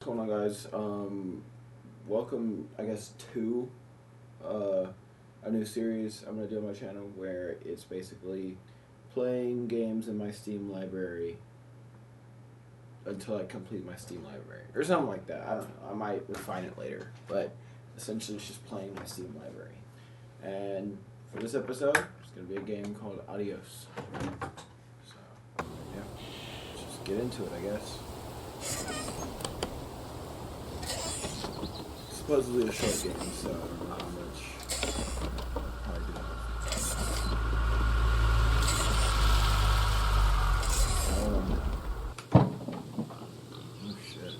What's going on, guys? Welcome, I guess, to a new series I'm gonna do on my channel where it's basically playing games in my Steam library until I complete my Steam library or something like that. I don't know. I might refine it later, but essentially it's just playing my Steam library. And for this episode, it's gonna be a game called ADIOS. So yeah, let's just get into it, I guess. Supposedly a short game, so I don't know how much probably do oh shit.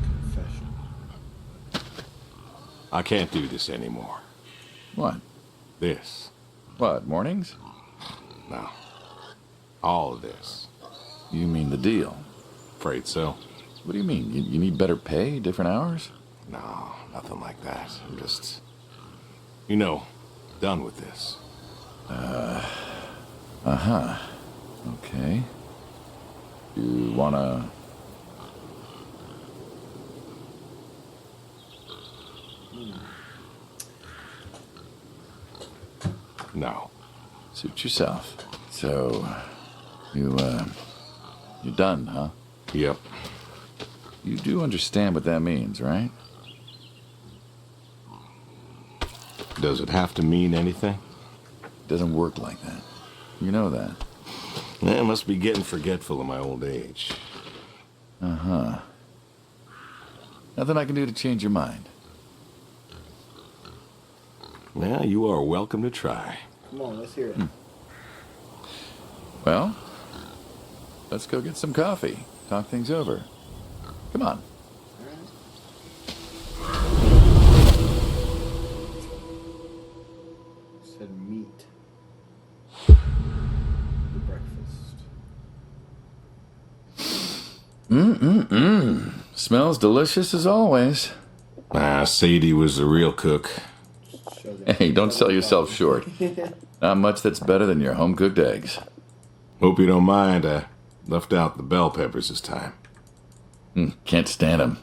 Confession. I can't do this anymore. What? This. What, mornings? No. All of this. You mean the deal? Afraid so. What do you mean? You need better pay, different hours? No, nothing like that. I'm just, done with this. Uh-huh. Okay. You wanna... No. Suit yourself. So, you're done, huh? Yep. You do understand what that means, right? Does it have to mean anything? It doesn't work like that. You know that. I must be getting forgetful in my old age. Uh-huh. Nothing I can do to change your mind. Well, you are welcome to try. Come on, let's hear it. Well, let's go get some coffee. Talk things over. Come on. Said meat. The breakfast. Smells delicious as always. Sadie was the real cook. Hey, don't sell yourself short. Not much that's better than your home-cooked eggs. Hope you don't mind, I left out the bell peppers this time. Can't stand them.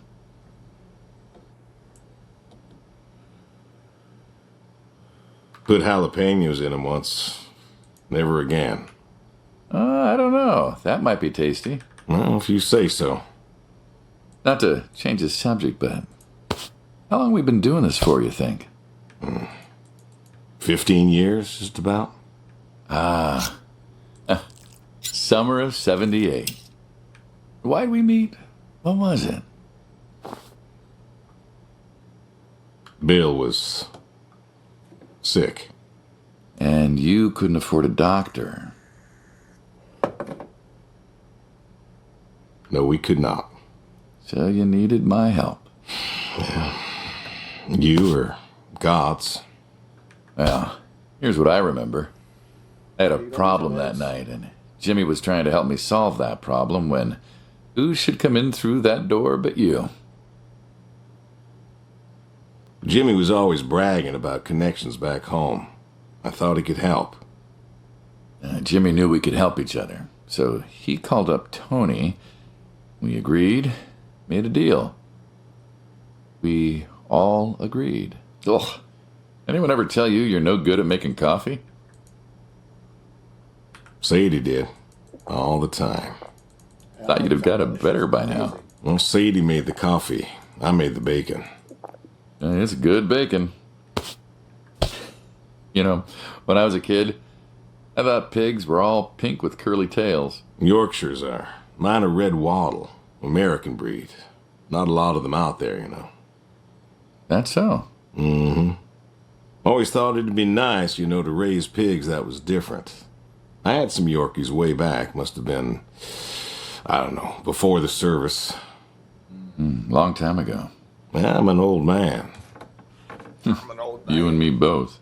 Put jalapenos in them once. Never again. I don't know. That might be tasty. Well, if you say so. Not to change the subject, but how long we been doing this for, you think? 15 years, just about. Summer of 78. Why'd we meet? What was it? Bill was sick. And you couldn't afford a doctor. No, we could not. So you needed my help. You or God's. Well, here's what I remember. I had a problem that night, and Jimmy was trying to help me solve that problem when who should come in through that door but you? Jimmy was always bragging about connections back home. I thought he could help. Jimmy knew we could help each other, so he called up Tony. We agreed, made a deal. We all agreed. Ugh. Anyone ever tell you you're no good at making coffee? Sadie did. All the time. Thought you'd have got it better by now. Well, Sadie made the coffee. I made the bacon. It's good bacon. You know, when I was a kid, I thought pigs were all pink with curly tails. Yorkshires are. Mine are red wattle. American breed. Not a lot of them out there, you know. That's so. Mm-hmm. Always thought it'd be nice, to raise pigs that was different. I had some Yorkies way back. Must have been, I don't know, before the service. Long time ago. I'm an old man. I'm an old man. You and me both.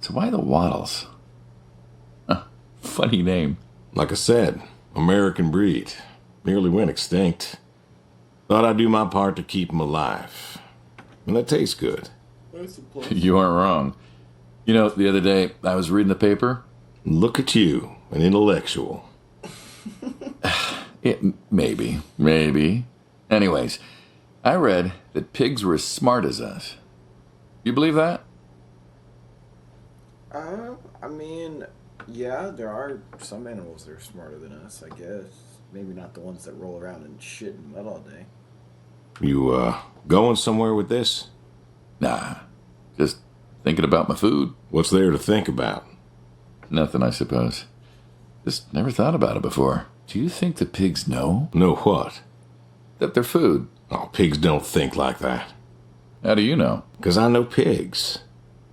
So why the Waddles? Funny name. Like I said, American breed. Nearly went extinct. Thought I'd do my part to keep them alive. And that tastes good. You aren't wrong. You know, the other day, I was reading the paper. Look at you, an intellectual. Yeah, maybe. Anyways, I read that pigs were as smart as us. You believe that? I mean, yeah, there are some animals that are smarter than us, I guess. Maybe not the ones that roll around and shit in mud all day. You, going somewhere with this? Nah, just thinking about my food. What's there to think about? Nothing, I suppose. Just never thought about it before. Do you think the pigs know? Know what? That they're food. Oh, pigs don't think like that. How do you know? 'Cause I know pigs.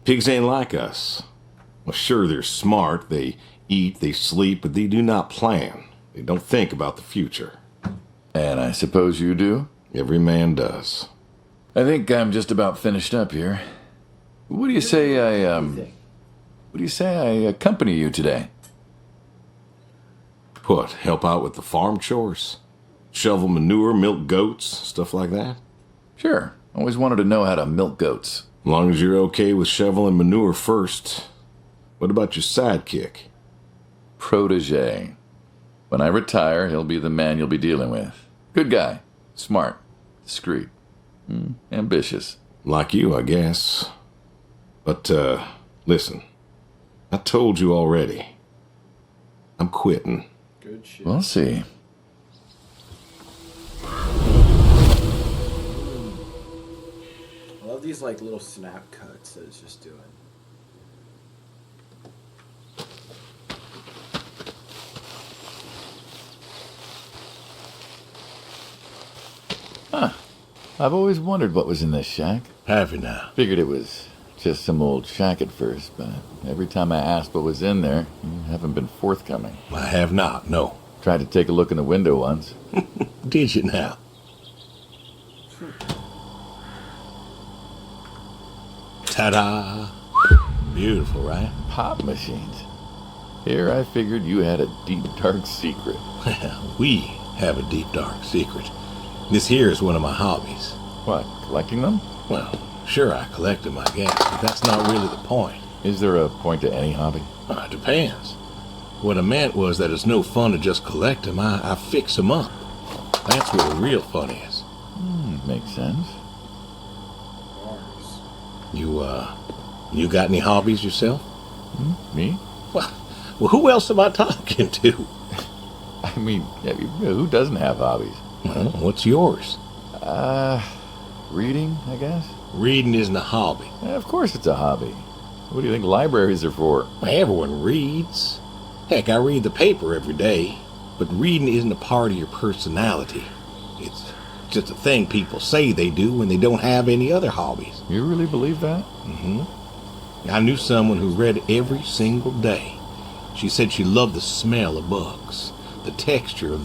Pigs ain't like us. Well, sure, they're smart. They eat, they sleep, but they do not plan. They don't think about the future. And I suppose you do? Every man does. I think I'm just about finished up here. What do you say I accompany you today? What, help out with the farm chores? Shovel manure, milk goats, stuff like that? Sure. Always wanted to know how to milk goats. As long as you're okay with shoveling manure first. What about your sidekick? Protege. When I retire, he'll be the man you'll be dealing with. Good guy. Smart. Discreet. Ambitious. Like you, I guess. But, listen. I told you already. I'm quitting. Good shit. We'll see. I love these, like, little snap cuts that it's just doing. Huh. I've always wondered what was in this shack. Have you now? Figured it was just some old shack at first, but every time I asked what was in there, you haven't been forthcoming. I have not, no. Tried to take a look in the window once. Did you now? Ta-da! Beautiful, right? Pop machines. Here I figured you had a deep, dark secret. We have a deep, dark secret. This here is one of my hobbies. What, collecting them? Well, sure, I collect them, I guess, but that's not really the point. Is there a point to any hobby? It depends. What I meant was that it's no fun to just collect them. I fix them up. That's where the real fun is. Makes sense. You got any hobbies yourself? Me? Well, who else am I talking to? I mean, yeah, who doesn't have hobbies? Well, what's yours? Reading, I guess? Reading isn't a hobby. Of course it's a hobby. What do you think libraries are for? Everyone reads. Heck, I read the paper every day. But reading isn't a part of your personality. It's just a thing people say they do when they don't have any other hobbies. You really believe that? I knew someone who read every single day. She said she loved the smell of books, the texture of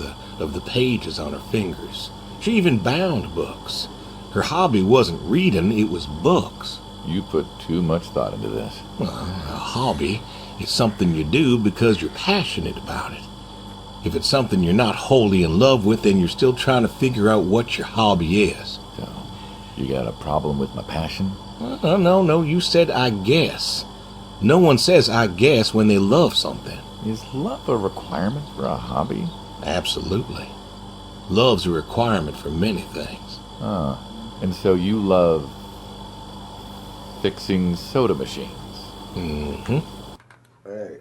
the pages on her fingers. She even bound books. Her hobby wasn't reading, it was books. You put too much thought into this. Well, a hobby is something you do because you're passionate about it. If it's something you're not wholly in love with, then you're still trying to figure out what your hobby is. So, you got a problem with my passion? No, you said I guess. No one says I guess when they love something. Is love a requirement for a hobby? Absolutely. Love's a requirement for many things. And so you love fixing soda machines? Mm-hmm. Hey,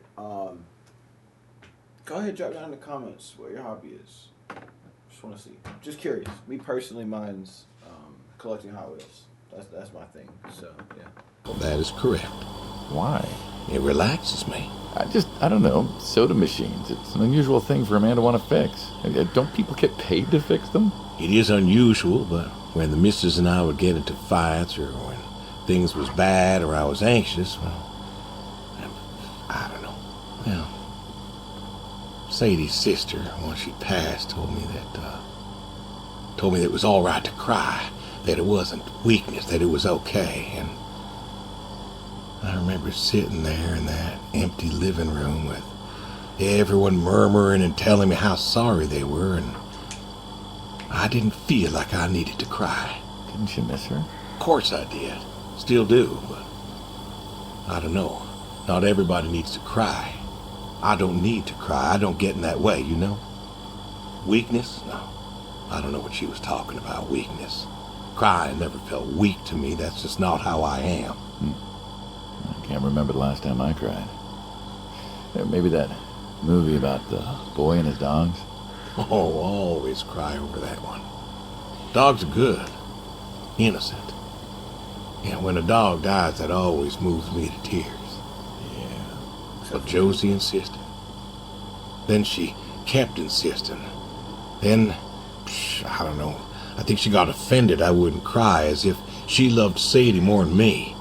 go ahead, drop down in the comments what your hobby is. Just want to see. Just curious. Me personally, mine's collecting Hot Wheels. That's my thing. So yeah. That is correct. Why? It relaxes me. I don't know, soda machines. It's an unusual thing for a man to want to fix. Don't people get paid to fix them? It is unusual, but when the missus and I would get into fights or when things was bad or I was anxious, well, I don't know. Well, Sadie's sister, once she passed, told me that it was all right to cry, that it wasn't weakness, that it was okay. And I remember sitting there in that empty living room with everyone murmuring and telling me how sorry they were, and I didn't feel like I needed to cry. Didn't you miss her? Of course I did. Still do, but I don't know. Not everybody needs to cry. I don't need to cry. I don't get in that way, you know? Weakness? No. I don't know what she was talking about, weakness. Crying never felt weak to me. That's just not how I am. I can't remember the last time I cried. Maybe that movie about the boy and his dogs. Oh, always cry over that one. Dogs are good. Innocent. And when a dog dies, that always moves me to tears. Yeah. But Josie insisted. Then she kept insisting. Then, I don't know. I think she got offended I wouldn't cry, as if she loved Sadie more than me.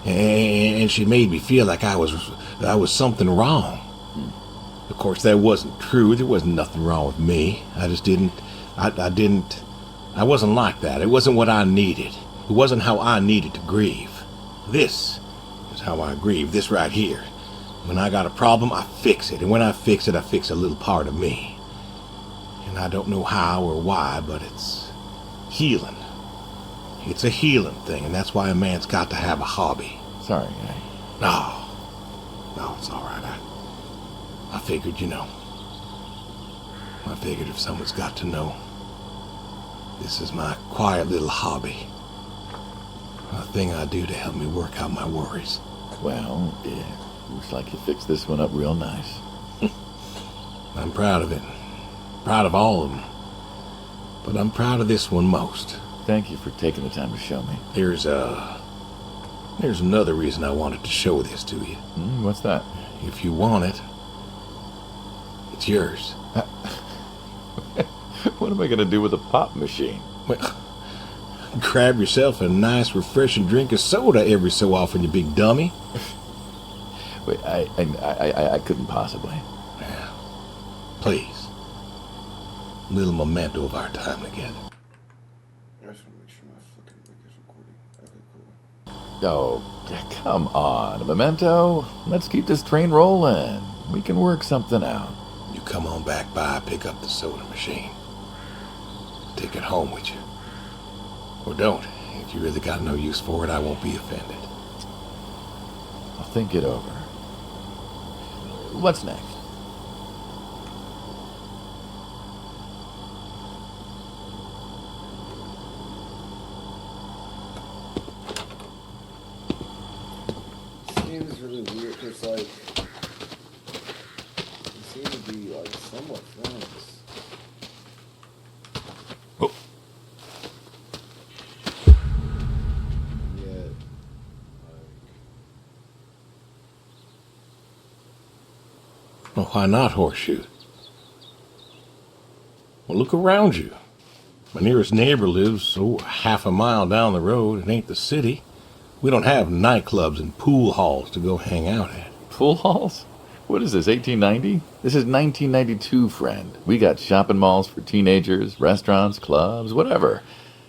And she made me feel like I was something wrong. Of course, that wasn't true. There wasn't nothing wrong with me. I just didn't, I wasn't like that. It wasn't what I needed. It wasn't how I needed to grieve. This is how I grieve, this right here. When I got a problem, I fix it. And when I fix it, I fix a little part of me. And I don't know how or why, but it's healing. It's a healing thing, and that's why a man's got to have a hobby. Sorry, No, it's all right. I figured, I figured if someone's got to know, this is my quiet little hobby. A thing I do to help me work out my worries. Well, yeah, looks like you fixed this one up real nice. I'm proud of it. Proud of all of them. But I'm proud of this one most. Thank you for taking the time to show me. There's another reason I wanted to show this to you. What's that? If you want it, it's yours. What am I going to do with a pop machine? Well, grab yourself a nice, refreshing drink of soda every so often, you big dummy. Wait, I couldn't possibly. Yeah. Please. A little memento of our time together. I just want to make sure my fucking mic is recording. Okay, cool. Oh, come on, a memento. Let's keep this train rolling. We can work something out. You come on back by, pick up the soda machine. Take it home with you. Or don't. If you really got no use for it, I won't be offended. I'll think it over. What's next? Seems really weird because, like, we seem to be, like, somewhat friends. Oh. Yet, Well, why not, Horseshoe? Well, look around you. My nearest neighbor lives, half a mile down the road. It ain't the city. We don't have nightclubs and pool halls to go hang out at. Pool halls? What is this, 1890? This is 1992, friend. We got shopping malls for teenagers, restaurants, clubs, whatever.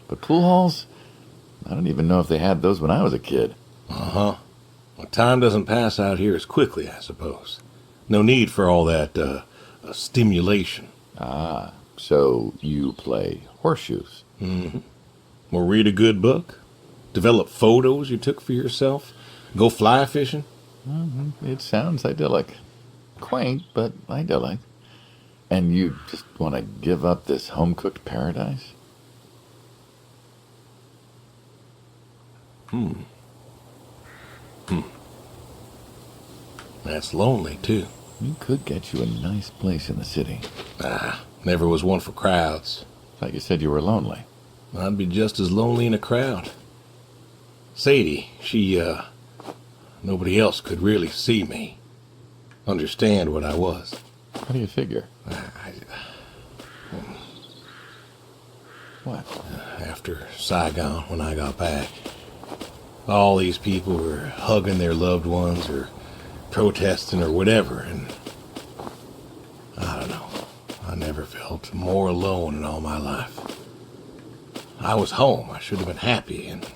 But pool halls? I don't even know if they had those when I was a kid. Uh-huh. Well, time doesn't pass out here as quickly, I suppose. No need for all that, stimulation. Ah, so you play horseshoes. Mm-hmm. Or read a good book. Develop photos you took for yourself. Go fly fishing. It sounds idyllic. Quaint, but idyllic. And you just want to give up this home-cooked paradise? That's lonely, too. You could get you a nice place in the city. Never was one for crowds. Thought you said you were lonely. I'd be just as lonely in a crowd. Sadie, nobody else could really see me, understand what I was. How do you figure? What? After Saigon, when I got back, all these people were hugging their loved ones or protesting or whatever, and I don't know. I never felt more alone in all my life. I was home. I should have been happy, and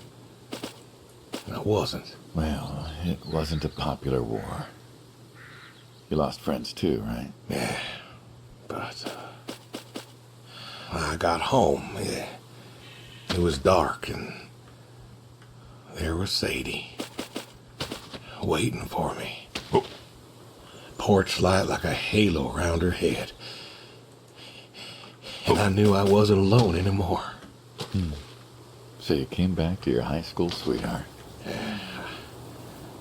I wasn't. Well, it wasn't a popular war. You lost friends too, right? Yeah, but I got home. Yeah. It was dark, and there was Sadie waiting for me. Porch light like a halo around her head. and I knew I wasn't alone anymore. So you came back to your high school sweetheart.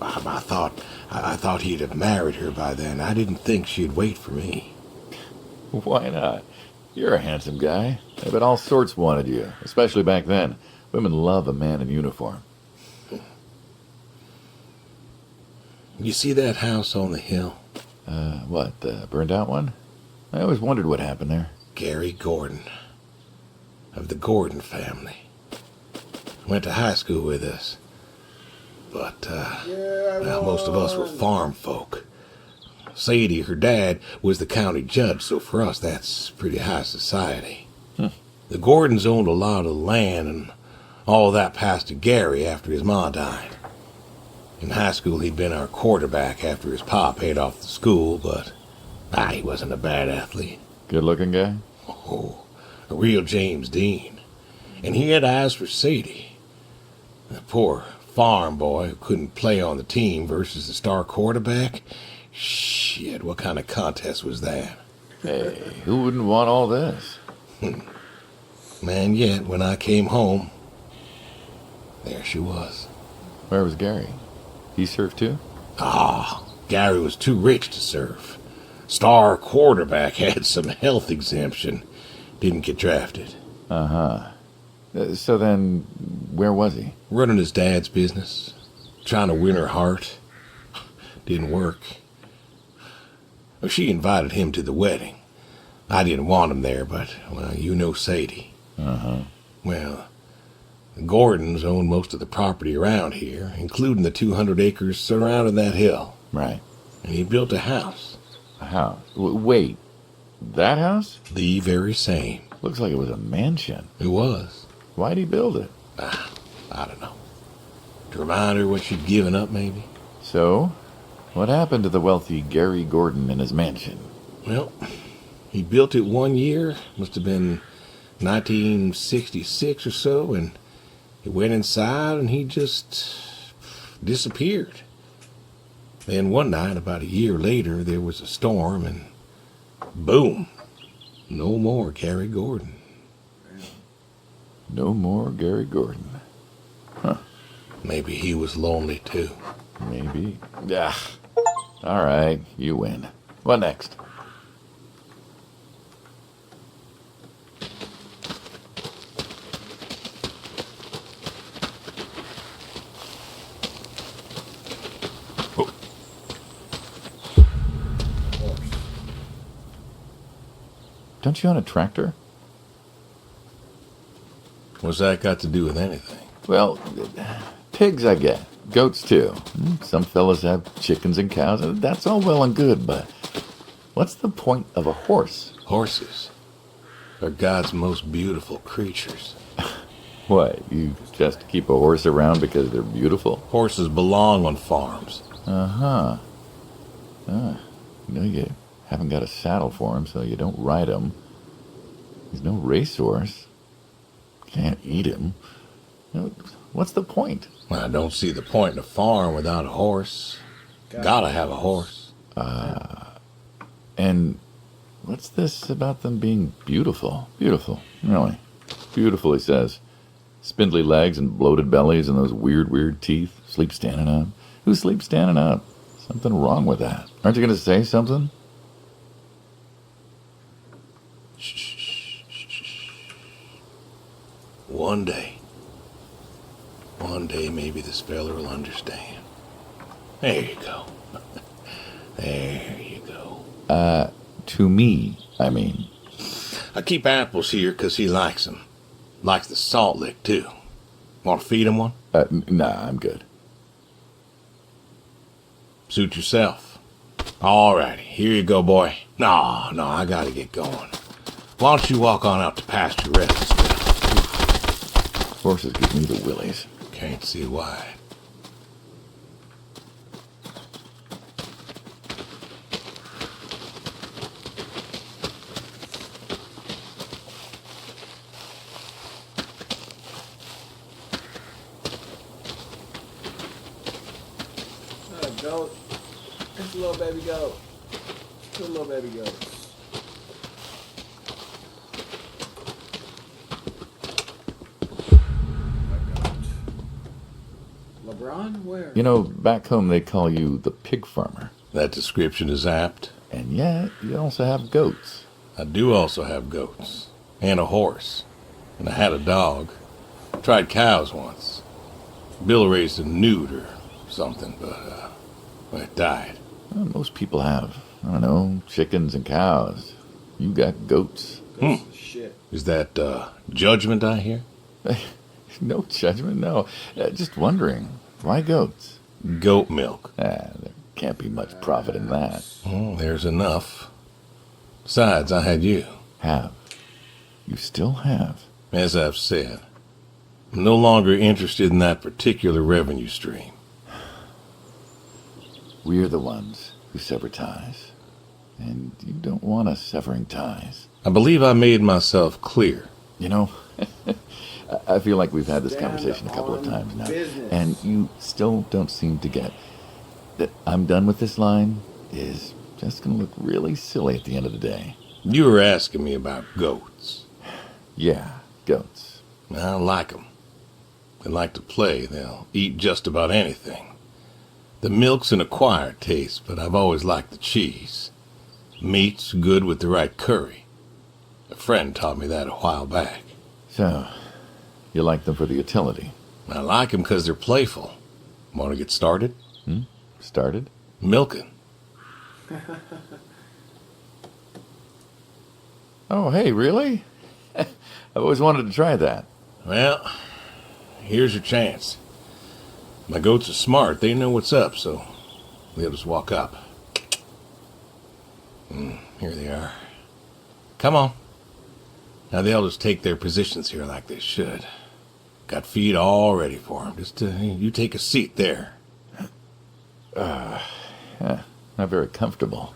I thought he'd have married her by then. I didn't think she'd wait for me. Why not? You're a handsome guy. I bet all sorts wanted you, especially back then. Women love a man in uniform. You see that house on the hill? What, the burned out one? I always wondered what happened there. Gary Gordon, of the Gordon family. Went to high school with us. But, well, most of us were farm folk. Sadie, her dad, was the county judge, so for us that's pretty high society. The Gordons owned a lot of land, and all that passed to Gary after his ma died. In high school, he'd been our quarterback after his pa paid off the school, but he wasn't a bad athlete. Good-looking guy? Oh, a real James Dean. And he had eyes for Sadie. The poor farm boy who couldn't play on the team versus the star quarterback. Shit, what kind of contest was that? Hey, who wouldn't want all this? Man, yet when I came home, there she was. Where was Gary? He surfed too? Gary was too rich to surf. Star quarterback had some health exemption. Didn't get drafted. So then, where was he? Running his dad's business. Trying to win her heart. Didn't work. She invited him to the wedding. I didn't want him there, but, well, you know Sadie. Well, the Gordons own most of the property around here, including the 200 acres surrounding that hill. Right. And he built a house. A house? Wait, that house? The very same. Looks like it was a mansion. It was. Why'd he build it? I don't know. To remind her what she'd given up, maybe? So, what happened to the wealthy Gary Gordon in his mansion? Well, he built it one year, must have been 1966 or so, and he went inside and he just disappeared. Then one night, about a year later, there was a storm and boom, no more Gary Gordon. No more Gary Gordon. Maybe he was lonely too. Maybe. All right, you win. What next? Don't you own a tractor? What's that got to do with anything? Well, pigs I get. Goats too. Some fellas have chickens and cows, and that's all well and good, but what's the point of a horse? Horses are God's most beautiful creatures. What, you just keep a horse around because they're beautiful? Horses belong on farms. You haven't got a saddle for him, so you don't ride him. He's no racehorse. Can't eat him. What's the point? I don't see the point in a farm without a horse. Gotta have a horse. And what's this about them being beautiful? Beautiful, really. Beautiful, he says. Spindly legs and bloated bellies and those weird teeth. Sleep standing up. Who sleeps standing up? Something wrong with that. Aren't you going to say something? One day maybe this fella will understand. There you go. There you go. To me, I mean. I keep apples here 'cause he likes them. Likes the salt lick, too. Want to feed him one? Nah, I'm good. Suit yourself. All righty, here you go, boy. No, I gotta get going. Why don't you walk on out to pasture rest a spell? Horses give me the willies. Can't see why. Goat. It's a little baby goat. Two little baby goats. Ron, where? You know, back home they call you the pig farmer. That description is apt. And yet, you also have goats. I do also have goats. And a horse. And I had a dog. Tried cows once. Bill raised a newt or something, but it died. Well, most people have, I don't know, chickens and cows. You got goats. Shit. Is that judgment I hear? No judgment, no. Just wondering, why goats? Goat milk. There can't be much profit in that. There's enough. Besides, I had you. Have. You still have. As I've said, I'm no longer interested in that particular revenue stream. We're the ones who sever ties. And you don't want us severing ties. I believe I made myself clear. You know, I feel like we've had this conversation a couple of times now. And you still don't seem to get that I'm done with this line is just going to look really silly at the end of the day. You were asking me about goats. Yeah, goats. I like them. They like to play. They'll eat just about anything. The milk's an acquired taste, but I've always liked the cheese. Meat's good with the right curry. A friend taught me that a while back. So, you like them for the utility? I like them because they're playful. Want to get started? Started? Milking. Oh, hey, really? I've always wanted to try that. Well, here's your chance. My goats are smart. They know what's up, so they'll just walk up. Here they are. Come on. Now they'll just take their positions here like they should. Got feed all ready for them. Just you take a seat there. Not very comfortable.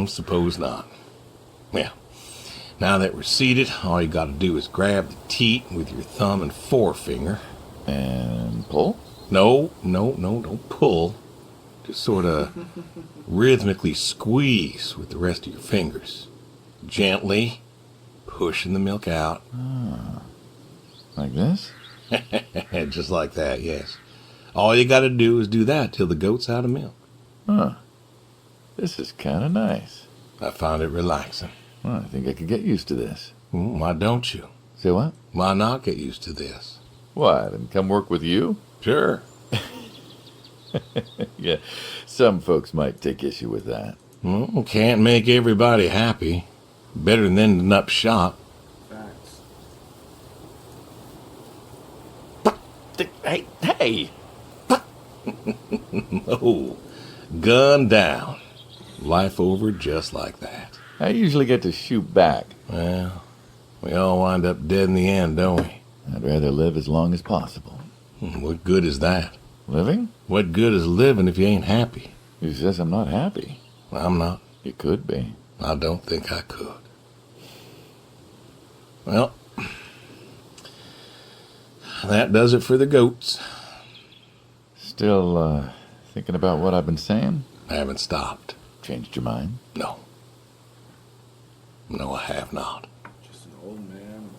Suppose not. Well, now that we're seated, all you gotta do is grab the teat with your thumb and forefinger. And pull? No, don't pull. Just sort of rhythmically squeeze with the rest of your fingers. Gently pushing the milk out. Like this? Just like that, yes. All you gotta do is do that till the goat's out of milk. Huh. This is kind of nice. I found it relaxing. Well, I think I could get used to this. Why don't you? Say what? Why not get used to this? What, and come work with you? Sure. Yeah, some folks might take issue with that. Can't make everybody happy. Better than ending up shot. Facts. Hey! Oh, gun down. Life over just like that. I usually get to shoot back. Well, we all wind up dead in the end, don't we? I'd rather live as long as possible. What good is that? Living? What good is living if you ain't happy? Who says I'm not happy? I'm not. You could be. I don't think I could. Well, that does it for the goats. Still, thinking about what I've been saying? I haven't stopped. Changed your mind? No. No, I have not. Just an old man.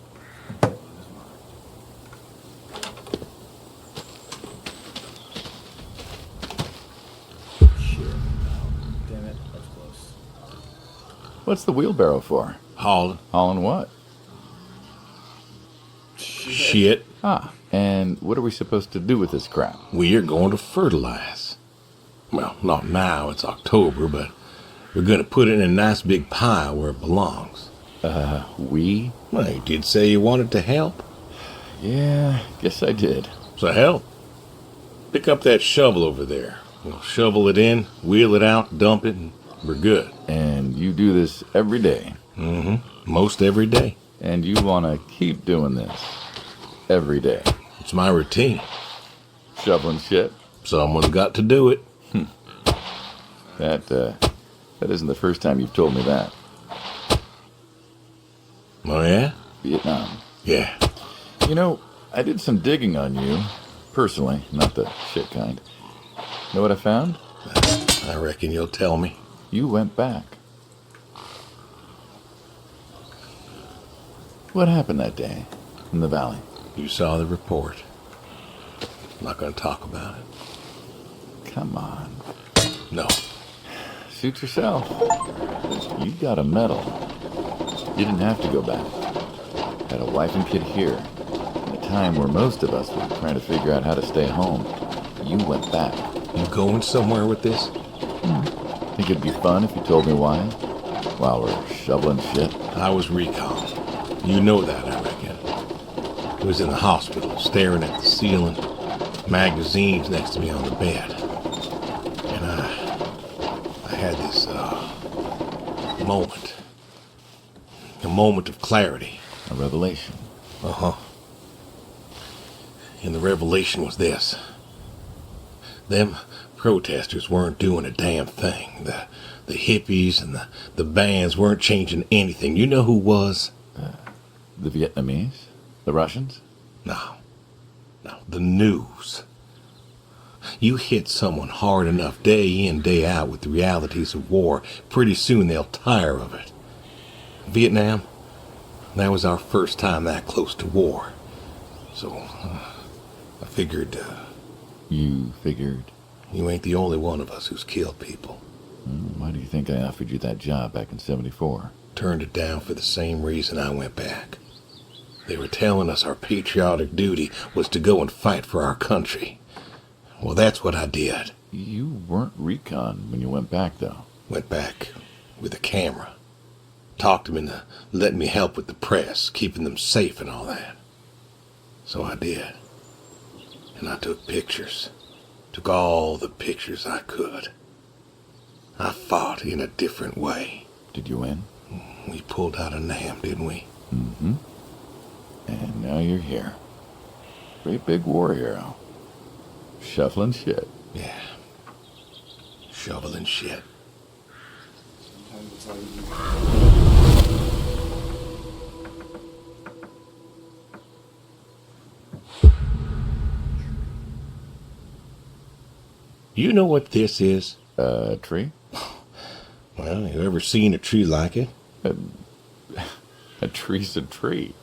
Shit. Damn it, that's close. What's the wheelbarrow for? Hauling. Hauling what? Shit. And what are we supposed to do with this crap? We are going to fertilize. Well, not now, it's October, but we're going to put it in a nice big pile where it belongs. We? Well, you did say you wanted to help. Yeah, guess I did. So help. Pick up that shovel over there. We'll shovel it in, wheel it out, dump it, and we're good. And you do this every day? Most every day. And you want to keep doing this every day? It's my routine. Shoveling shit? Someone's got to do it. That isn't the first time you've told me that. Oh, yeah? Vietnam. Yeah. You know, I did some digging on you, personally, not the shit kind. Know what I found? I reckon you'll tell me. You went back. What happened that day in the valley? You saw the report. I'm not going to talk about it. Come on. No. Suit yourself. You got a medal. You didn't have to go back. Had a wife and kid here. In a time where most of us were trying to figure out how to stay home. You went back. You going somewhere with this? Think it'd be fun if you told me why? While we're shoveling shit? I was recon. You know that, I reckon. I was in the hospital, staring at the ceiling, magazines next to me on the bed. And I had this, moment. A moment of clarity. A revelation. Uh-huh. And the revelation was this. Them protesters weren't doing a damn thing. The hippies and the bands weren't changing anything. You know who was? The Vietnamese? The Russians? No, the news. You hit someone hard enough day in, day out with the realities of war, pretty soon they'll tire of it. Vietnam, that was our first time that close to war. So, I figured, You figured? you ain't the only one of us who's killed people. Why do you think I offered you that job back in '74? Turned it down for the same reason I went back. They were telling us our patriotic duty was to go and fight for our country. Well, that's what I did. You weren't recon when you went back, though. Went back with a camera. Talked them into letting me help with the press, keeping them safe and all that. So I did. And I took pictures. Took all the pictures I could. I fought in a different way. Did you win? We pulled out a Nam, didn't we? Mm-hmm. And now you're here. Great big war hero. Shuffling shit. Yeah. Shoveling shit. You know what this is? A tree? Well, you ever seen a tree like it? A tree's a tree.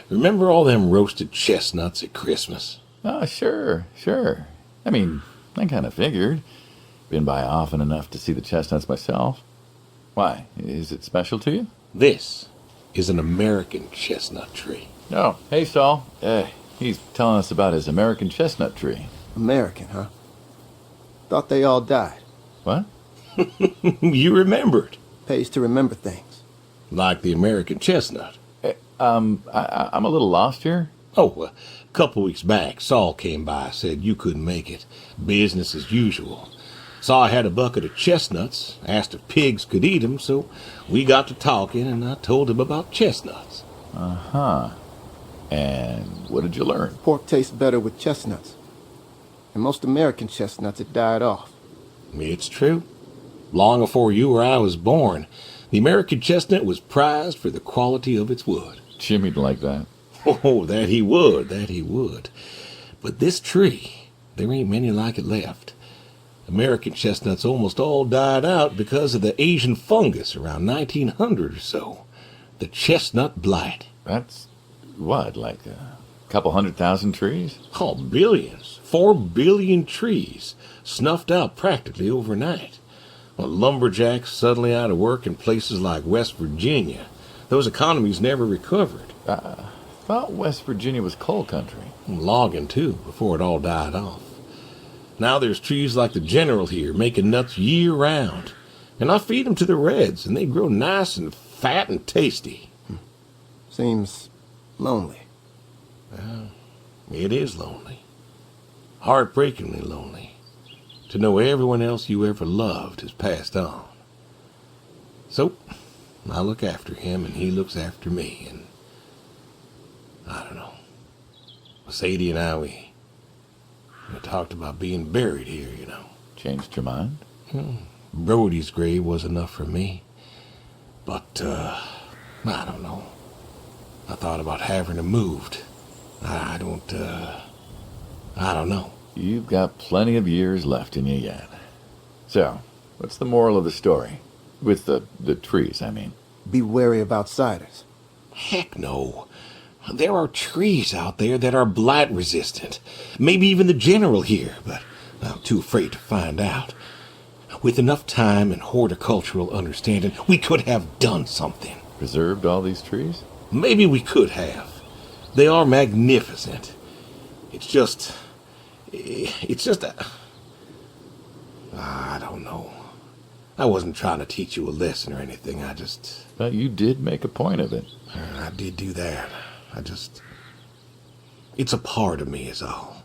Remember all them roasted chestnuts at Christmas? Oh, sure. I mean, I kind of figured. Been by often enough to see the chestnuts myself. Why? Is it special to you? This is an American chestnut tree. Oh, hey, Saul. He's telling us about his American chestnut tree. American, huh? Thought they all died. What? You remembered. Pays to remember things. Like the American chestnut. I'm a little lost here. Oh, a couple weeks back, Saul came by, said you couldn't make it. Business as usual. Saw I had a bucket of chestnuts, asked if pigs could eat 'em, so we got to talking, and I told him about chestnuts. Uh-huh. And what did you learn? Pork tastes better with chestnuts. And most American chestnuts had died off. It's true. Long before you or I was born, the American chestnut was prized for the quality of its wood. Jimmy'd like that. Oh, that he would. But this tree, there ain't many like it left. American chestnuts almost all died out because of the Asian fungus around 1900 or so. The chestnut blight. That's, what, like a couple 100,000 trees? Oh, billions. 4 billion trees snuffed out practically overnight. Well, lumberjacks suddenly out of work in places like West Virginia. Those economies never recovered. Thought West Virginia was coal country. Logging, too, before it all died off. Now there's trees like the General here making nuts year-round. And I feed them to the reds, and they grow nice and fat and tasty. Seems lonely. Well, it is lonely. Heartbreakingly lonely. To know everyone else you ever loved has passed on. So, I look after him, and he looks after me, and I don't know. Sadie and I, we talked about being buried here, you know. Changed your mind? Brody's grave was enough for me. But, I don't know. I thought about having him moved. I don't know. You've got plenty of years left in you yet. So, what's the moral of the story? With the trees, I mean. Be wary of outsiders. Heck no. There are trees out there that are blight resistant. Maybe even the general here, but I'm too afraid to find out. With enough time and horticultural understanding, we could have done something. Preserved all these trees? Maybe we could have. They are magnificent. It's just I don't know. I wasn't trying to teach you a lesson or anything. But you did make a point of it. I did do that. It's a part of me is all.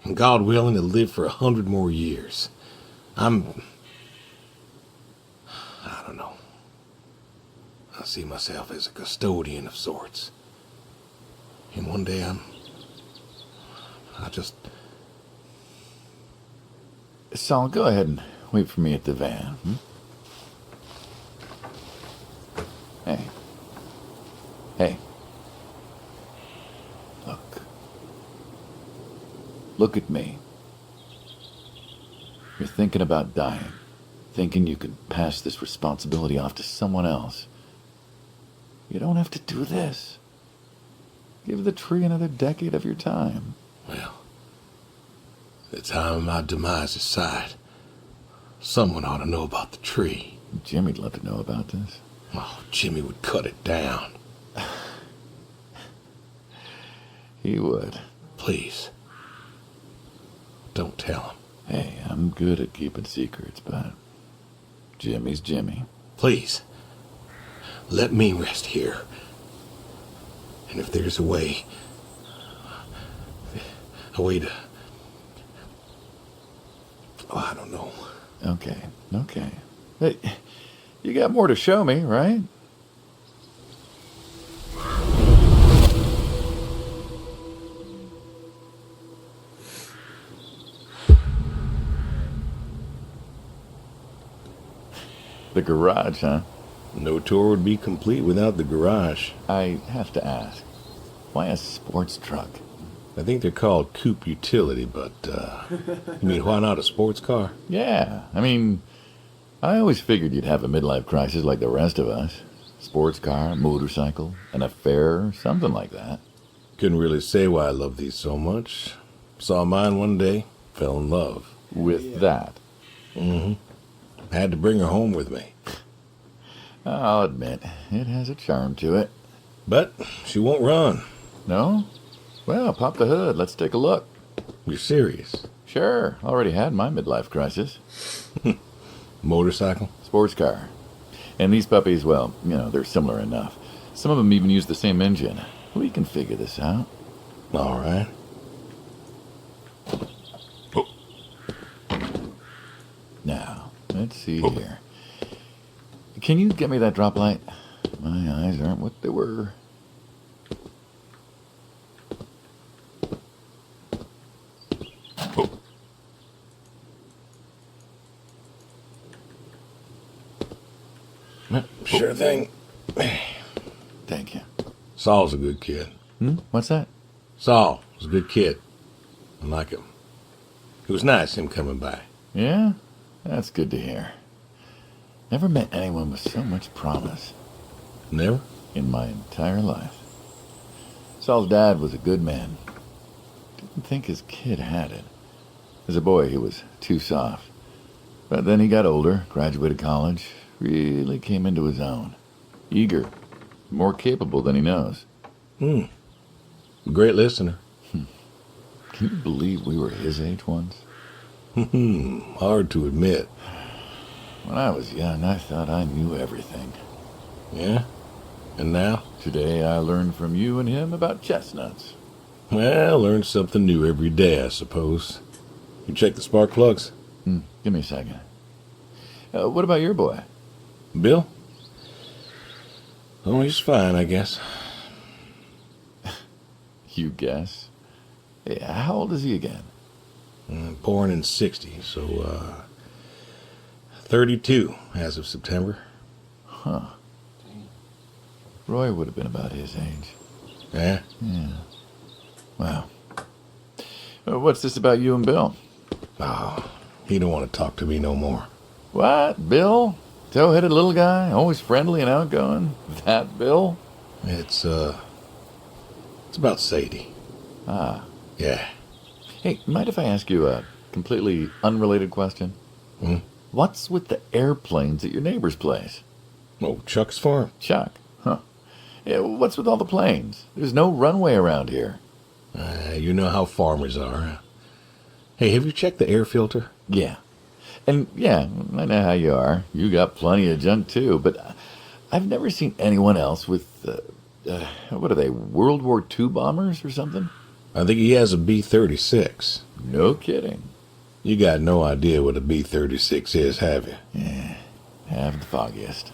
And God willing to live for 100 more years. I don't know. I see myself as a custodian of sorts. And one day Saul, go ahead and wait for me at the van. Hey. Hey. Look at me. You're thinking about dying. Thinking you could pass this responsibility off to someone else. You don't have to do this. Give the tree another decade of your time. Well, the time of my demise aside, someone ought to know about the tree. Jimmy'd love to know about this. Oh, Jimmy would cut it down. He would. Please. Don't tell him. Hey, I'm good at keeping secrets, but Jimmy's Jimmy. Please. Let me rest here. And if there's a way to... Oh, I don't know. Okay. Hey, you got more to show me, right? The garage, huh? No tour would be complete without the garage. I have to ask, why a sports truck? I think they're called coupe utility, but, you mean why not a sports car? Yeah, I mean, I always figured you'd have a midlife crisis like the rest of us. Sports car, motorcycle, an affair, something like that. Couldn't really say why I love these so much. Saw mine one day, fell in love. With that? Mm-hmm. Had to bring her home with me. I'll admit, it has a charm to it. But she won't run. No? Well, pop the hood. Let's take a look. You're serious? Sure. Already had my midlife crisis. Motorcycle? Sports car. And these puppies, well, they're similar enough. Some of them even use the same engine. We can figure this out. All right. Oh. Now, let's see here. Can you get me that drop light? My eyes aren't what they were. Sure thing. Thank you. Saul's a good kid. What's that? Saul was a good kid. I like him. It was nice him coming by. Yeah? That's good to hear. Never met anyone with so much promise. Never? In my entire life. Saul's dad was a good man. Didn't think his kid had it. As a boy, he was too soft. But then he got older, graduated college, really came into his own. Eager, more capable than he knows. Great listener. Can you believe we were his age once? Hard to admit. When I was young, I thought I knew everything. Yeah? And now? Today I learned from you and him about chestnuts. Well, learn something new every day, I suppose. You check the spark plugs? Give me a second. What about your boy? Bill? Oh, he's fine, I guess. You guess? Yeah, how old is he again? Born in 60, so, 32 as of September. Huh. Roy would have been about his age. Yeah? Yeah. Wow. What's this about you and Bill? Oh, he don't want to talk to me no more. What? Bill? Tow-headed little guy? Always friendly and outgoing? That Bill? It's It's about Sadie. Ah. Yeah. Hey, mind if I ask you a completely unrelated question? Hmm? What's with the airplanes at your neighbor's place? Oh, Chuck's farm. Chuck? Huh. Yeah, what's with all the planes? There's no runway around here. You know how farmers are. Hey, have you checked the air filter? Yeah. And yeah, I know how you are. You got plenty of junk too, but I've never seen anyone else with, what are they, World War II bombers or something? I think he has a B-36. No kidding. You got no idea what a B-36 is, have you? Yeah, haven't the foggiest.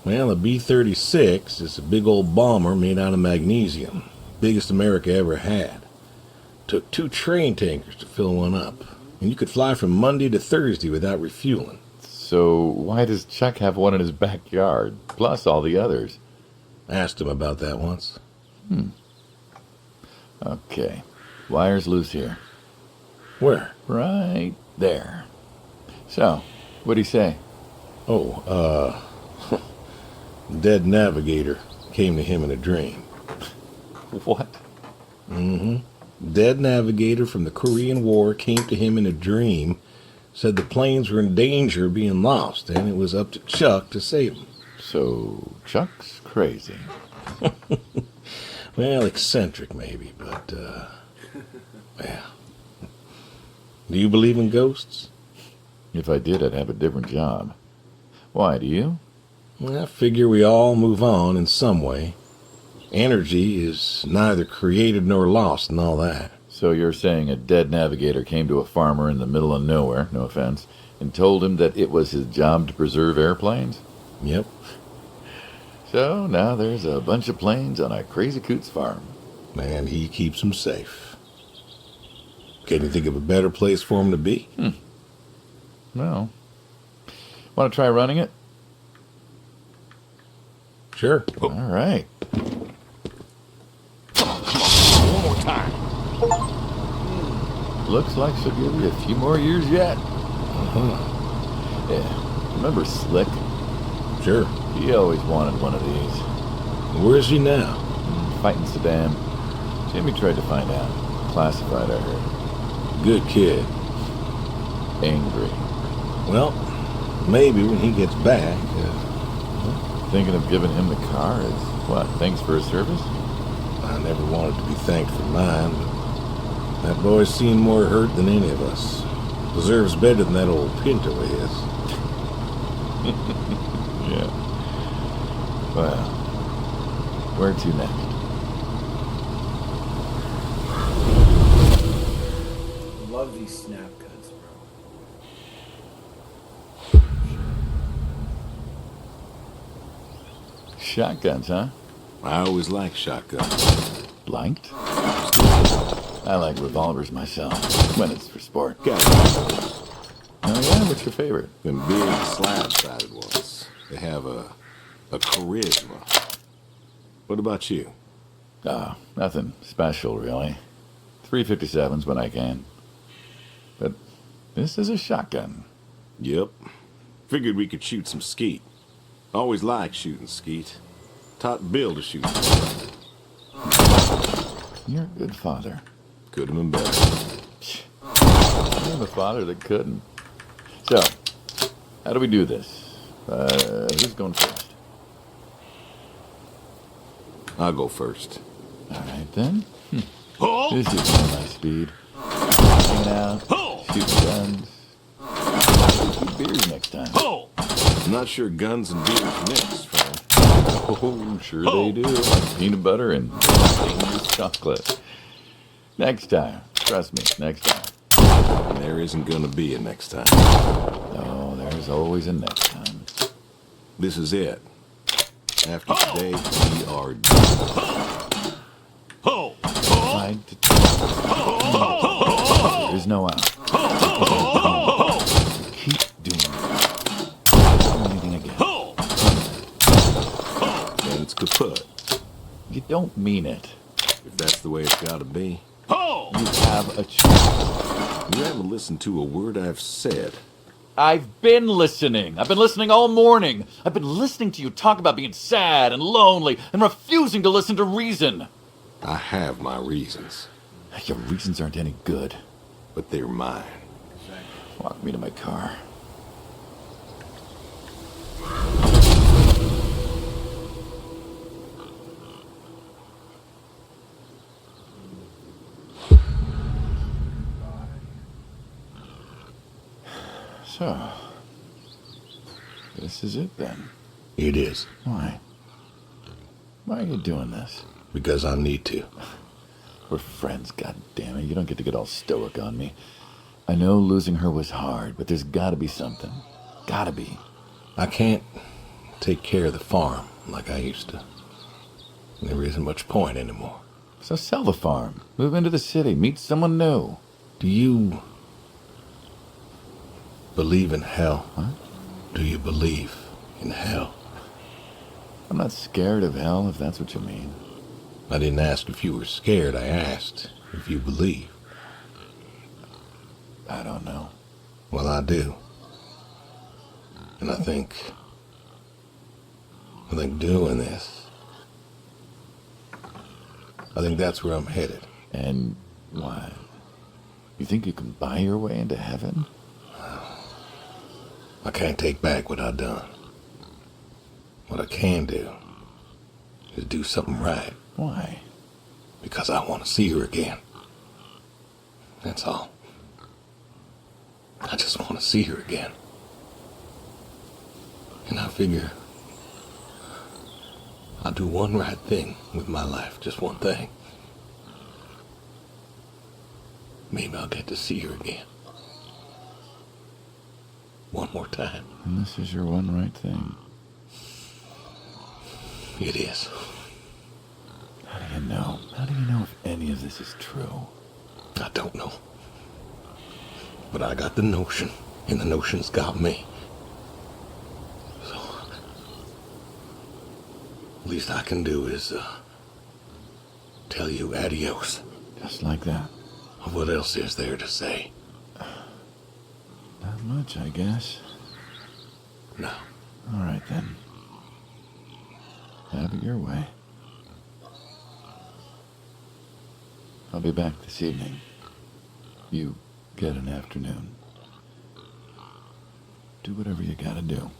Well, a B-36 is a big old bomber made out of magnesium. Biggest America ever had. Took 2 train tankers to fill one up. And you could fly from Monday to Thursday without refueling. So why does Chuck have one in his backyard, plus all the others? Asked him about that once. Okay. Wire's loose here. Where? Right there. So, what'd he say? Oh, dead navigator came to him in a dream. What? Mm-hmm. Dead navigator from the Korean War came to him in a dream, said the planes were in danger of being lost, and it was up to Chuck to save them. So, Chuck's crazy. Well, eccentric maybe, but, well. Do you believe in ghosts? If I did, I'd have a different job. Why, do you? Well, I figure we all move on in some way. Energy is neither created nor lost and all that. So you're saying a dead navigator came to a farmer in the middle of nowhere, no offense, and told him that it was his job to preserve airplanes? Yep. So now there's a bunch of planes on a crazy coot's farm. And he keeps them safe. Can you think of a better place for him to be? Well, want to try running it? Sure. All right. One more time. Looks like she'll give you a few more years yet. Yeah. Remember Slick? Sure. He always wanted one of these. Where is he now? Fighting Saddam. Jimmy tried to find out. Classified, I heard. Good kid. Angry. Well, maybe when he gets back. Thinking of giving him the car is, what, thanks for his service? I never wanted to be thanked for mine, but that boy's seen more hurt than any of us. Deserves better than that old Pinto of his. Yeah. Well, where to next? I love these snap cuts, bro. Shotguns, huh? I always liked shotguns. Blanked? I like revolvers myself, when it's for sport. Got it. Oh yeah, what's your favorite? Them big slab-sided ones. They have a charisma. What about you? Oh, nothing special, really. 357s when I can. But this is a shotgun. Yep. Figured we could shoot some skeet. Always liked shooting skeet. Taught Bill to shoot. You're a good father. Could have been better. I'm a father that couldn't. So, how do we do this? Who's going first? I'll go first. All right, then. This is my speed. Hanging out, shooting guns. Two beers next time. I'm not sure guns and beers mix, friend. Oh, sure they do. Like peanut butter and dangerous chocolate. Next time. Trust me, next time. And there isn't gonna be a next time. No, there's always a next time. This is it. After today, we are done. Tried to there is no out. Keep doing it. Anything again. And it's kaput. You don't mean it. If that's the way it's gotta be. You have a choice. You haven't listened to a word I've said. I've been listening. I've been listening all morning. I've been listening to you talk about being sad and lonely and refusing to listen to reason. I have my reasons, Your reasons aren't any good. but they're mine. Walk me to my car. So, this is it then. It is, Why? Why are you doing this? because I need to. We're friends, goddammit. You don't get to get all stoic on me. I know losing her was hard, but there's gotta be something. Gotta be. I can't take care of the farm like I used to. There isn't much point anymore. So sell the farm. Move into the city. Meet someone new. Do you believe in hell? Huh? Do you believe in hell? I'm not scared of hell, if that's what you mean. I didn't ask if you were scared. I asked if you believe. I don't know. Well, I do. And I think doing this, I think that's where I'm headed. And why? You think you can buy your way into heaven? I can't take back what I've done. What I can do is do something right, Why? because I want to see her again. That's all. I just want to see her again. And I figure I'll do one right thing with my life, just one thing. Maybe I'll get to see her again. One more time. And this is your one right thing. It is. How do you know? How do you know if any of this is true? I don't know. But I got the notion, and the notion's got me. So, least I can do is, tell you adios. Just like that. What else is there to say? Not much, I guess. No. All right, then. Have it your way. I'll be back this evening. You get an afternoon. Do whatever you gotta do.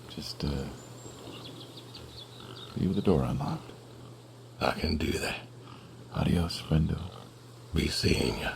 Just, leave the door unlocked. I can do that. Adios, friendo. Be seeing ya.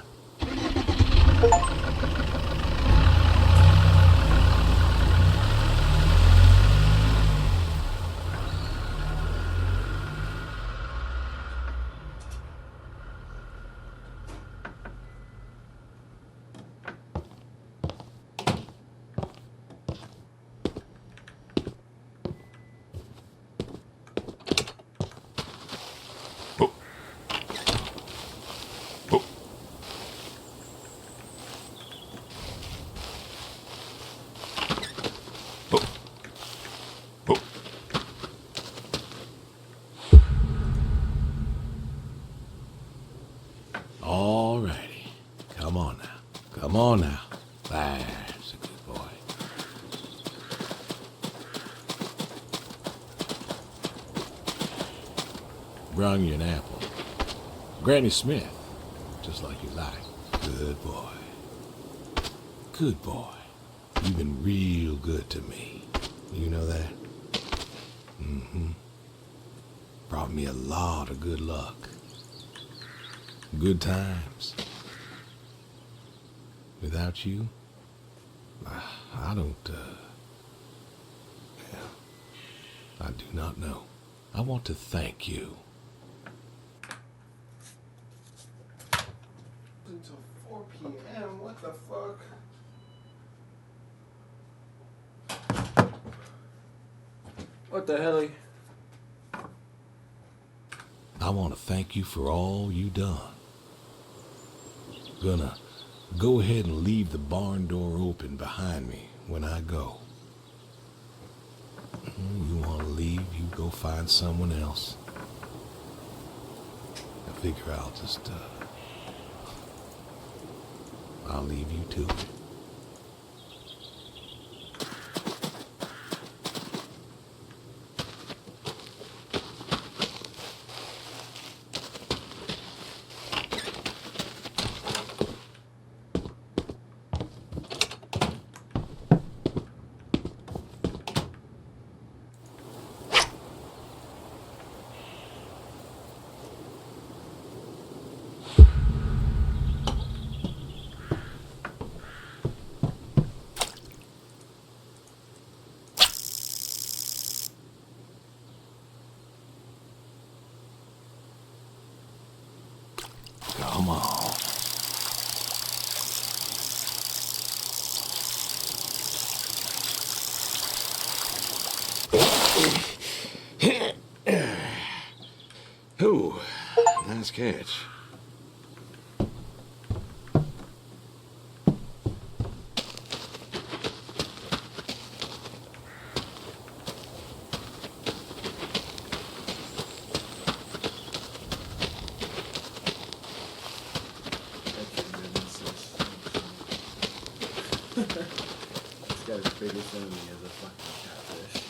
All righty. Come on now. Come on now. That's a good boy. Brung you an apple. Granny Smith. Just like you like. Good boy. Good boy. You've been real good to me. You know that? Mm-hmm. Brought me a lot of good luck. Good times. Without you, I don't, I do not know. I want to thank you. Until 4 p.m. What the fuck? What the hell? I want to thank you for all you done. Gonna go ahead and leave the barn door open behind me when I go. You want to leave, you go find someone else. I figure I'll just, I'll leave you to it. Come on. Ooh, nice catch. This guy's biggest enemy is a fucking catfish.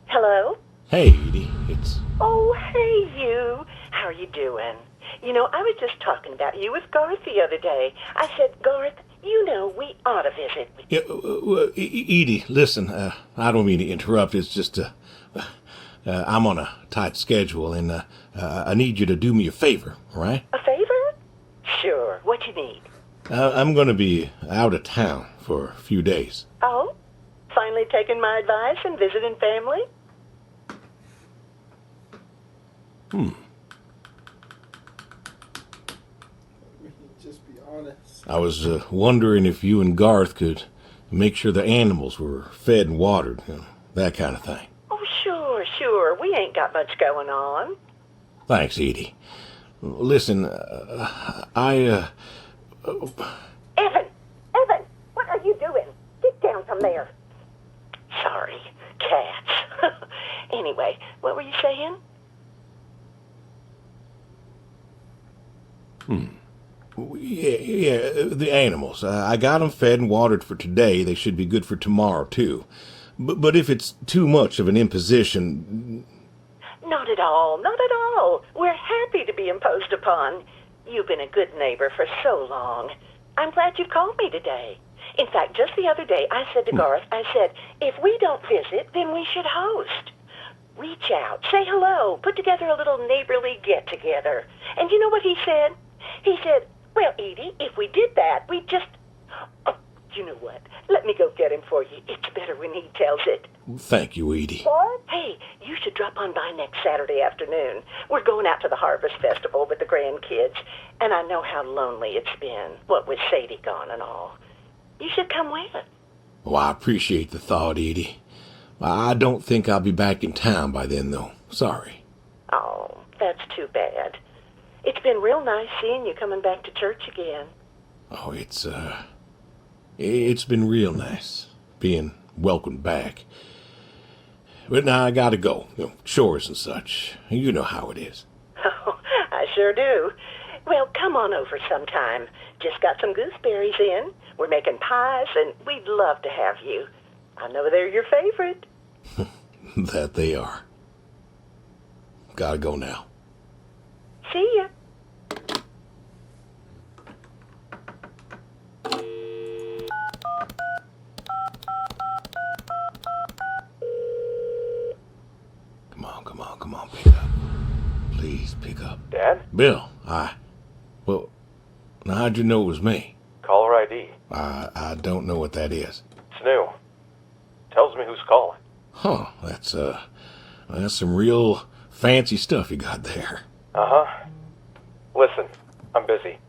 Hello? Hey, Edie, it's... Oh, hey, you. How are you doing? You know, I was just talking about you with Garth the other day. I said, Garth, you know, we ought to visit. Yeah, Edie, listen, I don't mean to interrupt. It's just, I'm on a tight schedule, and I need you to do me a favor, all right? A favor? Sure. What you need? I'm going to be out of town for a few days. Oh? Finally taking my advice and visiting family? Just be honest. I was wondering if you and Garth could make sure the animals were fed and watered, you know, that kind of thing. Oh, sure. We ain't got much going on. Thanks, Edie. Listen, Evan, what are you doing? Get down from there. Sorry, cats. Anyway, what were you saying? Yeah, the animals. I got them fed and watered for today. They should be good for tomorrow, too. But if it's too much of an imposition... Not at all. We're happy to be imposed upon. You've been a good neighbor for so long. I'm glad you called me today. In fact, just the other day, I said to Garth, I said, if we don't visit, then we should host. Reach out, say hello, put together a little neighborly get-together. And you know what he said? He said, well, Edie, if we did that, we'd just... Oh, you know what? Let me go get him for you. It's better when he tells it. Thank you, Edie. What? Hey, you should drop on by next Saturday afternoon. We're going out to the Harvest Festival with the grandkids, and I know how lonely it's been, what with Sadie gone and all. You should come with. Oh, I appreciate the thought, Edie. I don't think I'll be back in town by then, though. Sorry. Oh, that's too bad. It's been real nice seeing you coming back to church again. Oh, it's been real nice being welcomed back. But now I gotta go. You know, chores and such. You know how it is. Oh, I sure do. Well, come on over sometime. Just got some gooseberries in. We're making pies, and we'd love to have you. I know they're your favorite. That they are. Gotta go now. See ya. Come on, pick up. Please pick up. Dad? Bill, well, now how'd you know it was me? Caller ID. I don't know what that is. It's new. Tells me who's calling. Huh, that's some real fancy stuff you got there. Uh-huh. Listen, I'm busy.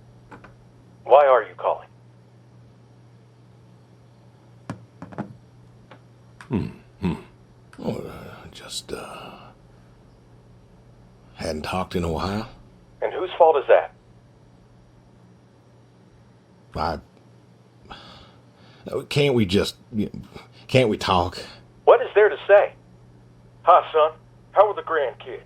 Why are you calling? Oh, just, hadn't talked in a while. And whose fault is that? Can't we talk? What is there to to say. Hi, son. How are the grandkids?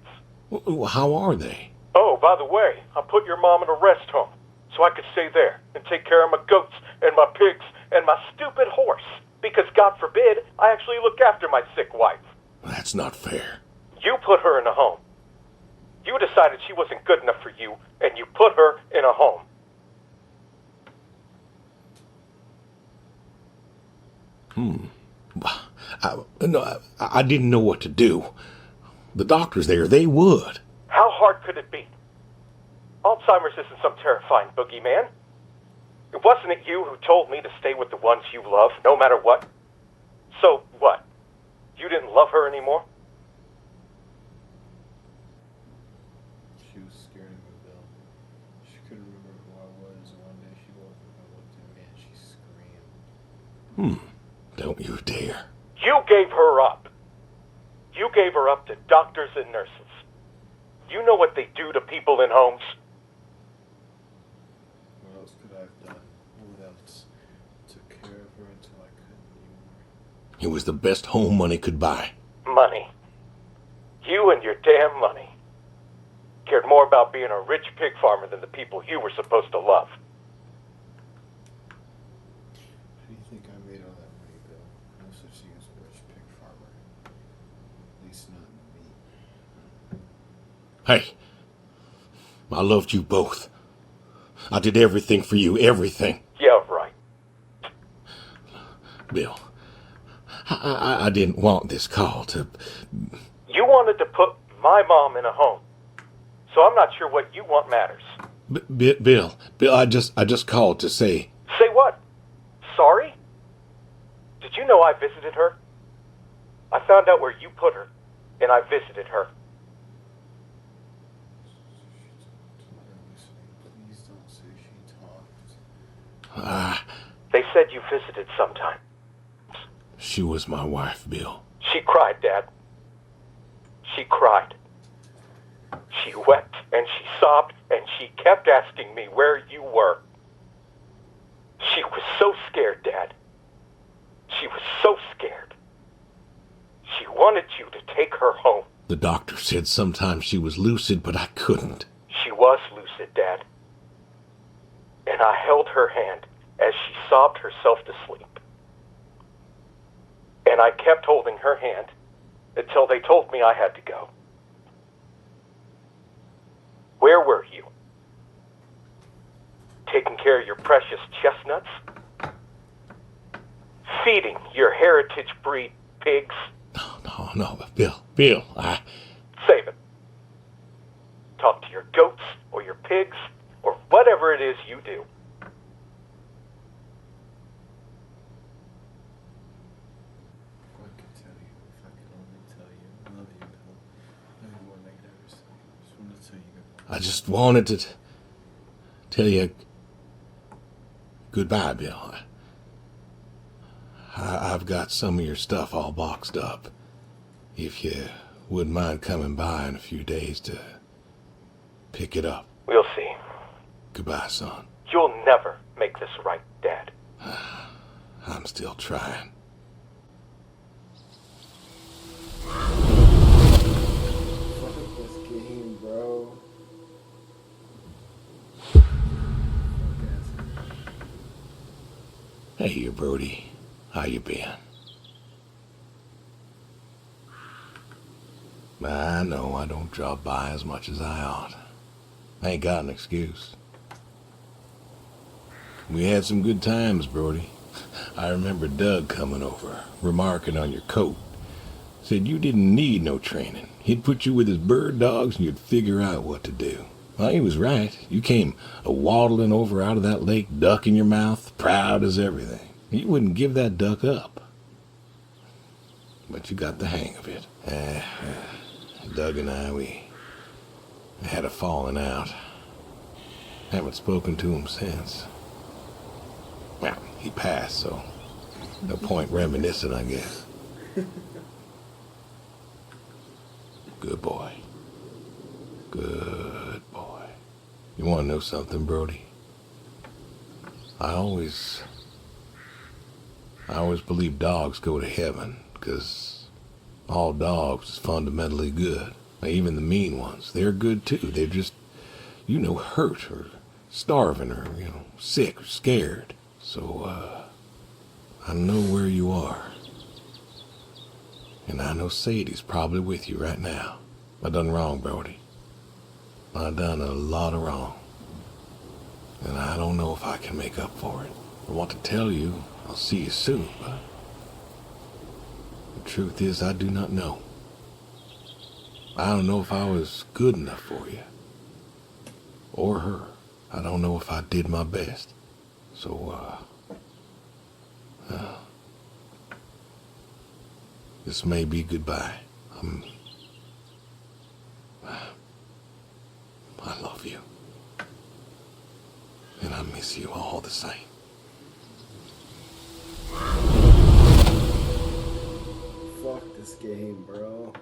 How are they? Oh, by the way, I put your mom in a rest home so I could stay there and take care of my goats and my pigs and my stupid horse. Because, God forbid, I actually look after my sick wife. That's not fair. You put her in a home. You decided she wasn't good enough for you, and you put her in a home. I didn't know what to do. The doctors there, they would. How hard could it be? Alzheimer's isn't some terrifying boogeyman. It wasn't it you who told me to stay with the ones you love, no matter what? So what? You didn't love her anymore? She was scared of me, Bill. She couldn't remember who I was, and one day she woke up and looked at me and she screamed. Don't you dare. You gave her up. You gave her up to doctors and nurses. You know what they do to people in homes? What else could I have done? What else? Took care of her until I couldn't anymore. It was the best home money could buy. Money. You and your damn money. Cared more about being a rich pig farmer than the people you were supposed to love. How do you think I made all that money, Bill? No such thing as a rich pig farmer. At least not me. Hey, I loved you both. I did everything for you, everything. Yeah, right. Bill, I didn't want this call to... You wanted to put my mom in a home. So I'm not sure what you want matters. Bill, I just called to say... Say what? Sorry? Did you know I visited her? I found out where you put her, and I visited her. Please don't say she talked. They said you visited sometime. She was my wife, Bill. She cried, Dad. She cried. She wept and she sobbed and she kept asking me where you were. She was so scared, Dad. She was so scared. She wanted you to take her home. The doctor said sometimes she was lucid, but I couldn't. She was lucid, Dad. And I held her hand as she sobbed herself to sleep. And I kept holding her hand until they told me I had to go. Where were you? Taking care of your precious chestnuts? Feeding your heritage breed pigs? No, Bill, Save it. Talk to your goats or your pigs or whatever it is you do. If I could tell you, if I could only tell you. I love you, Bill. I don't know what I could ever say. I just wanted to tell you goodbye. I just wanted to tell you goodbye, Bill. I've got some of your stuff all boxed up. If you wouldn't mind coming by in a few days to pick it up. We'll see. Goodbye, son. You'll never make this right, Dad. I'm still trying. Fuck this game, bro. Hey, here, Brody. How you been? I know I don't drop by as much as I ought. I ain't got an excuse. We had some good times, Brody. I remember Doug coming over, remarking on your coat. Said you didn't need no training. He'd put you with his bird dogs and you'd figure out what to do. Well, he was right. You came waddling over out of that lake, duck in your mouth, proud as everything. You wouldn't give that duck up. But you got the hang of it. Doug and I, we had a falling out. Haven't spoken to him since. Well, he passed, so no point reminiscing, I guess. Good boy. Good boy. You want to know something, Brody? I always believe dogs go to heaven, 'cause All dogs is fundamentally good. Even the mean ones, they're good too. They're just, hurt or starving or, sick or scared. So, I know where you are. And I know Sadie's probably with you right now. I done wrong, Brody. I done a lot of wrong. And I don't know if I can make up for it. I want to tell you I'll see you soon, but the truth is I do not know. I don't know if I was good enough for you. Or her. I don't know if I did my best. So, this may be goodbye. I love you. And I miss you all the same. Fuck this game, bro.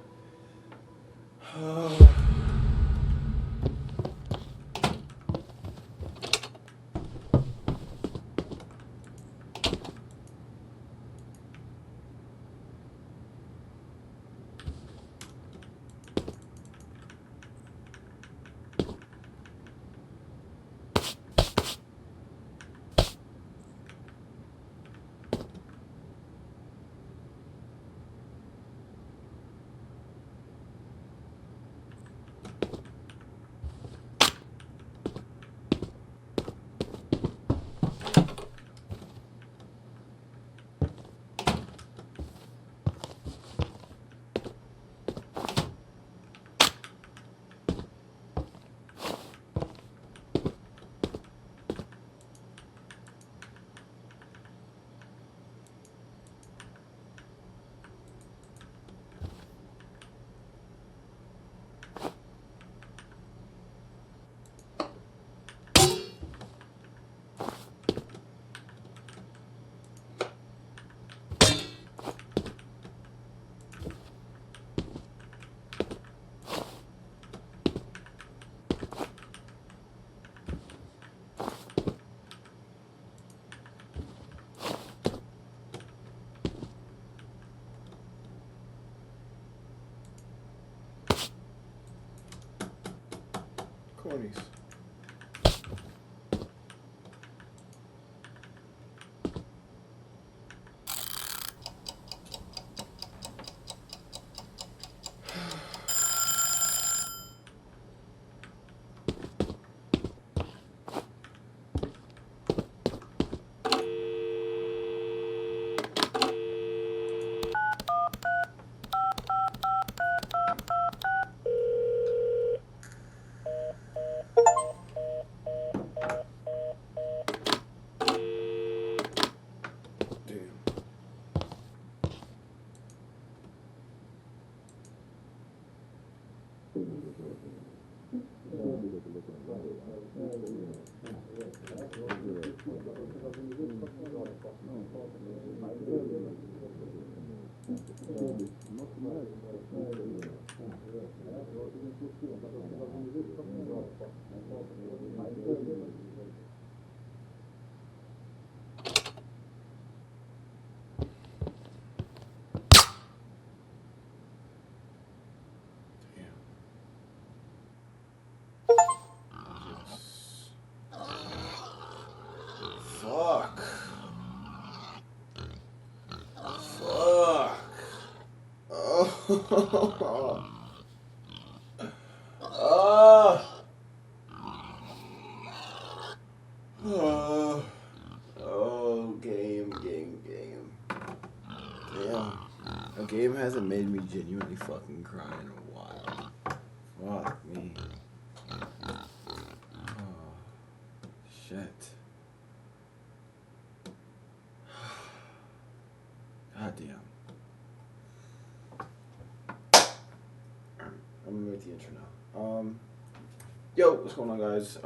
Cornies. Fuck. Fuck. Oh. Oh, game. Damn. A game hasn't made me genuinely fucking cry in a while. Fuck me. Oh, shit. God damn. Alright, I'm gonna make the intro now. Yo, what's going on, guys?